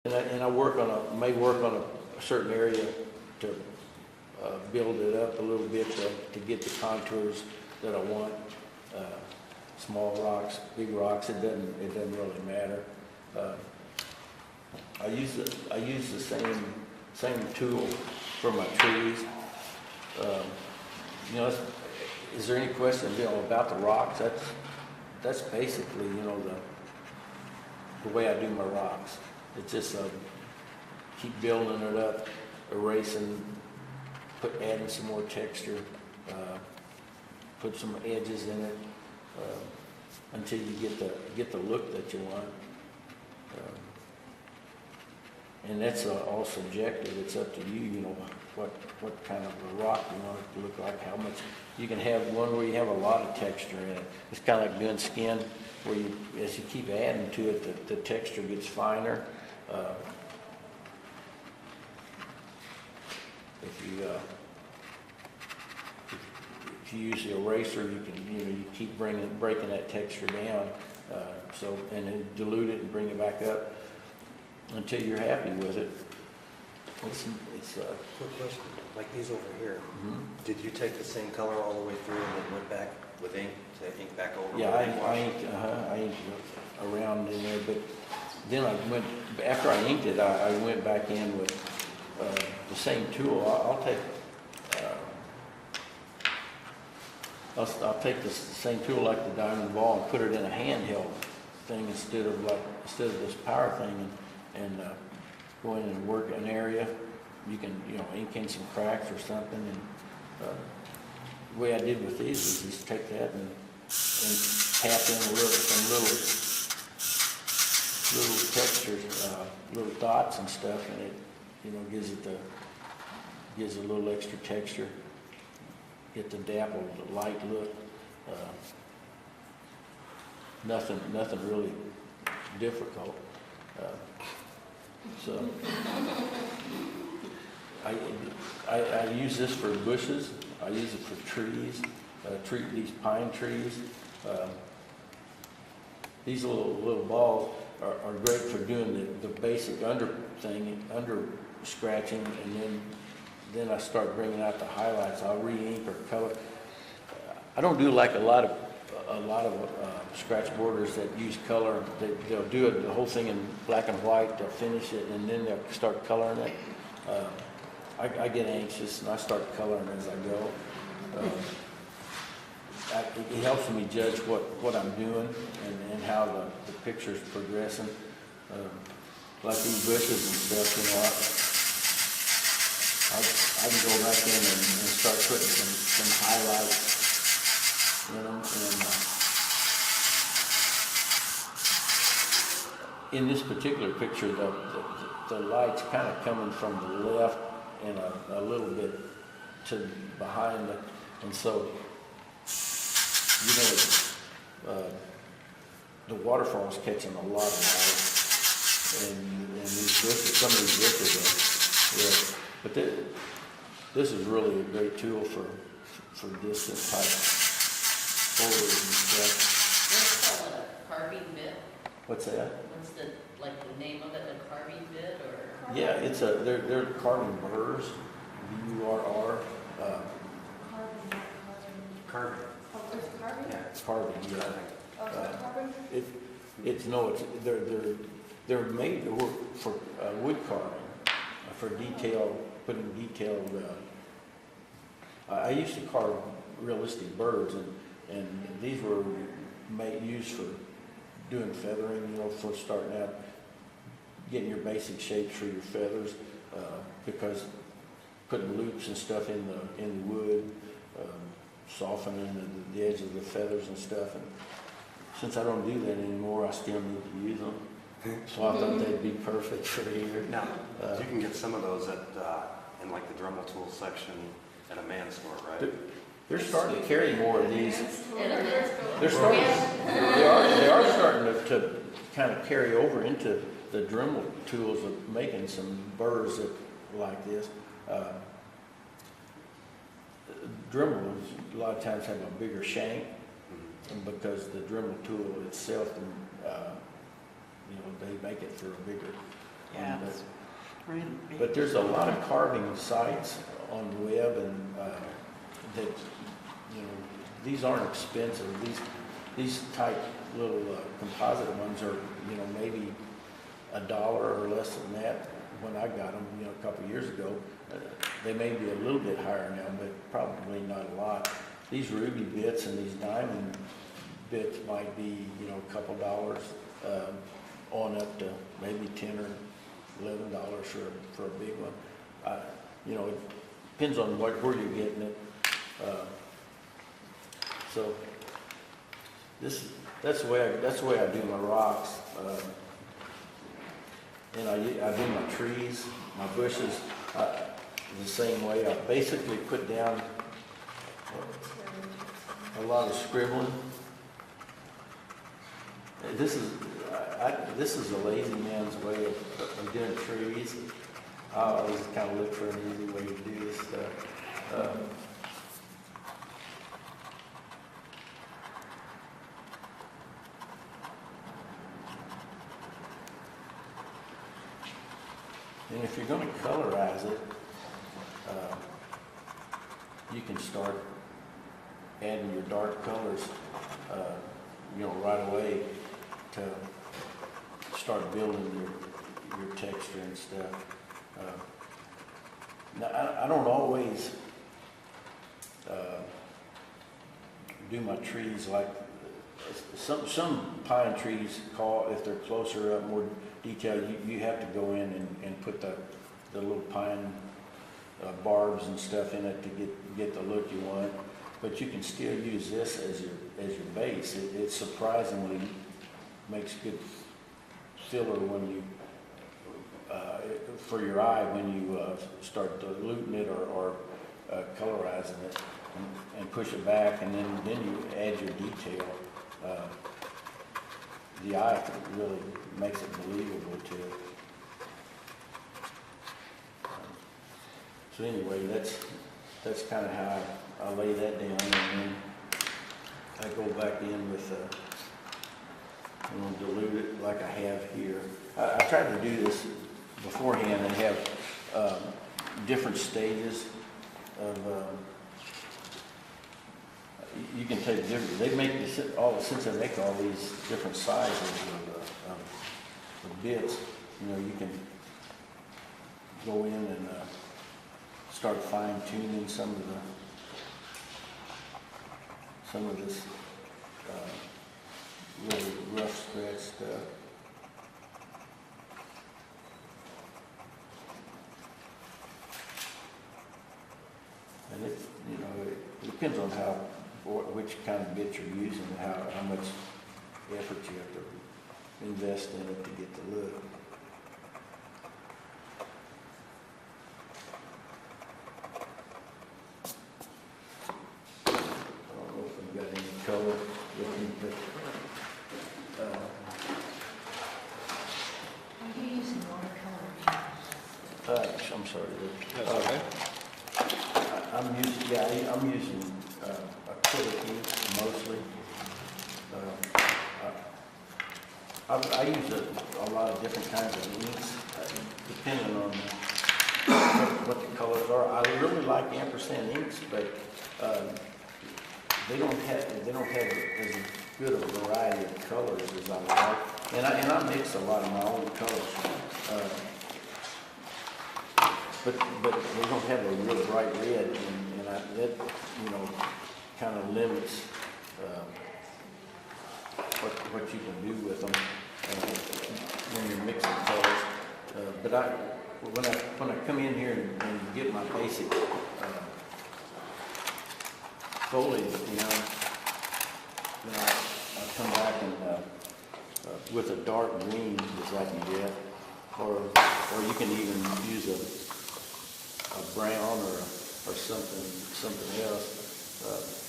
And I work on may work on a certain area to build it up a little bit to get the contours that I want. Small rocks, big rocks, it doesn't really matter. I use the same tool for my trees. Is there any question, about the rocks? That's basically, the way I do my rocks. It's just keep building it up, erasing, adding some more texture, put some edges in it until you get the look that you want. And that's all subjective. It's up to you, what kind of a rock you want it to look like, how much. You can have one where you have a lot of texture in it. It's kind of like doing skin, where as you keep adding to it, the texture gets finer. If you use the eraser, you can you keep breaking that texture down, and then dilute it and bring it back up until you're happy with it. It's quick question, like these over here. Mm-hmm. Did you take the same color all the way through and then went back with ink to ink back over? Yeah, I inked around in there, but then after I inked it, I went back in with the same tool. I'll take the same tool like the diamond ball and put it in a handheld thing instead of this power thing, and go in and work an area. You can ink in some cracks or something, and the way I did with these is just take that and tap in some little textures, little dots and stuff, and it gives a little extra texture. Get the dapple, the light look. Nothing really difficult. So I use this for bushes. I use it for trees. These pine trees. These little balls are great for doing the basic under scratching, and then I start bringing out the highlights. I'll re-ink or color. I don't do like a lot of scratchboarders that use color. They'll do the whole thing in black and white. They'll finish it and then they'll start coloring it. I get anxious and I start coloring as I go. It helps me judge what I'm doing and how the picture's progressing. Like these bushes and stuff, I can go back in and start putting some highlights in them. And in this particular picture, the light's kind of coming from the left and a little bit to behind it, and so the waterfall's catching a lot of light, and these bushes, some of these bushes are. But this is really a great tool for distance type photos and stuff. Let's call it a carving bit. What's that? What's the name of it? A carving bit or? Yeah, they're carving burrs. BURR. Carving. Oh, it's carving? Yeah. Carving. Yeah. Oh, is that carving? They're made to work for wood carving, for putting detailed. I used to carve realistic birds, and these were used for doing feathering. For starting out, getting your basic shapes for your feathers, because putting loops and stuff in the wood, softening the edge of the feathers and stuff. And since I don't do that anymore, I still need to use them. So I thought they'd be perfect for here. Now, you can get some of those in like the Dremel tool section at a man store, right? They're starting to carry more of these. They They are starting to kind of carry over into the Dremel tools of making some burrs like this. Dremel a lot of times have a bigger shank, because the Dremel tool itself, they make it for a bigger Yeah, And, it's really big. but there's a lot of carving sites on the web, and that, you know, these aren't expensive. These type little composite ones are, you know, maybe $1 or less than that when I got them, you know, a couple of years ago. They may be a little bit higher now, but probably not a lot. These ruby bits and these diamond bits might be, you know, a couple dollars on up to maybe $10 or $11 for a big one. You know, it depends on where you're getting it. So that's the way I do my rocks. And I do my trees, my bushes, the same way. I basically put down a lot of scribbling. This is a lazy man's way of doing trees. I always kind of look for an easy way to do this stuff. And if you're going to colorize it, you can start adding your dark colors, you know, right away to start building your texture and stuff. Now, I don't always do my trees like some pine trees call, if they're closer up, more detailed, you have to go in and put the little pine barbs and stuff in it to get the look you want. But you can still use this as your base. It surprisingly makes good filler when you for your eye when you start diluting it or colorizing it and push it back, and then you add your detail. The eye really makes it believable to it. So anyway, that's kind of how I lay that down, and then I go back in with I'm going to dilute it like I have here. I tried to do this beforehand and have different stages of. You can take different. They make this since they make all these different sizes of bits. You know, you can go in and start fine tuning some of this really rough scratch stuff. And it, you know, it depends on which kind of bit you're using, and how much effort you have to invest in it to get the look. I don't know if I've got any color with me, but Are you using watercolor? I'm sorry. That's okay. I'm using acrylic ink mostly. I use a lot of different kinds of inks, depending on what the colors are. I really like ampersand inks, but they don't have as good a variety of colors as I like. And I mix a lot of my own colors. But they don't have a real bright red, and that, you know, kind of limits what you can do with them when you're mixing colors. But when I come in here and get my basic foliage, you know, then I come back and with a dark green as I can get, or you can even use a brown or something else.